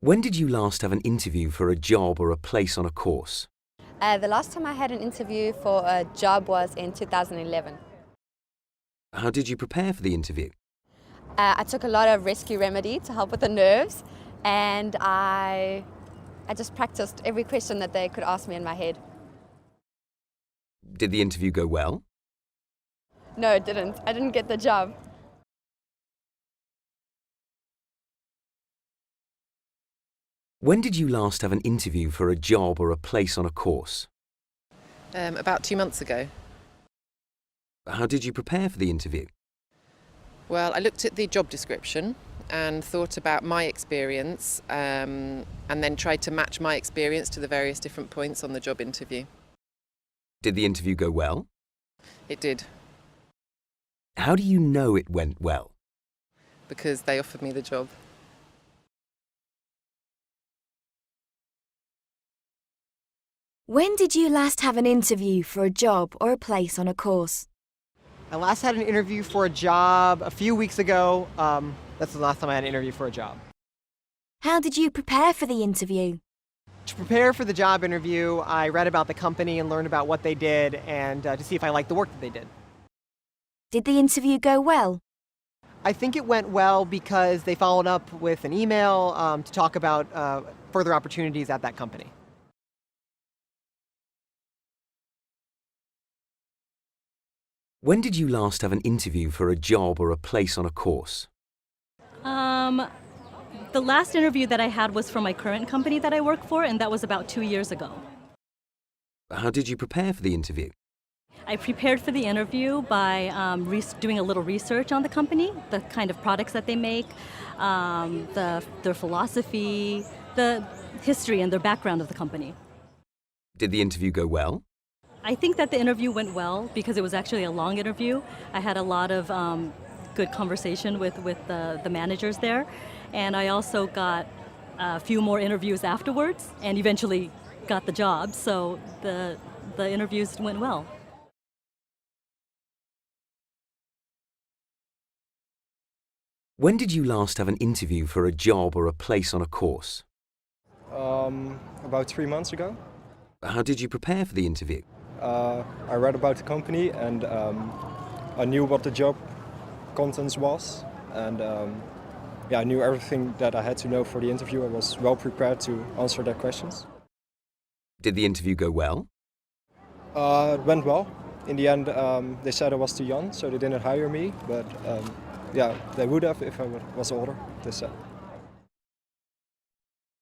When did you last have an interview for a job or a place on a course? The last time I had an interview for a job was in 2011. How did you prepare for the interview? I took a lot of rescue remedy to help with the nerves, and I just practiced every question that they could ask me in my head. Did the interview go well? No, it didn't. I didn't get the job. When did you last have an interview for a job or a place on a course? About 2 months ago. How did you prepare for the interview? Well, I looked at the job description and thought about my experience and then tried to match my experience to the various different points on the job interview. Did the interview go well? It did, How do you know it went well? because they offered me the job. When did you last have an interview for a job or a place on a course? I last had an interview for a job a few weeks ago. That's the last time I had an interview for a job. How did you prepare for the interview? To prepare for the job interview, I read about the company and learned about what they did and to see if I liked the work that they did. Did the interview go well? I think it went well because they followed up with an email to talk about further opportunities at that company. When did you last have an interview for a job or a place on a course? The last interview that I had was for my current company that I work for, and that was about 2 years ago. How did you prepare for the interview? I prepared for the interview by doing a little research on the company, the kind of products that they make, their philosophy, the history and their background of the company. Did the interview go well? I think that the interview went well because it was actually a long interview. I had a lot of good conversation with the managers there, and I also got a few more interviews afterwards and eventually got the job, so the interviews went well. When did you last have an interview for a job or a place on a course? About 3 months ago. How did you prepare for the interview? I read about the company and I knew what the job contents was, and I knew everything that I had to know for the interview. I was well prepared to answer their questions. Did the interview go well? It went well. In the end, they said I was too young, so they didn't hire me, but they would have if I was older, they said.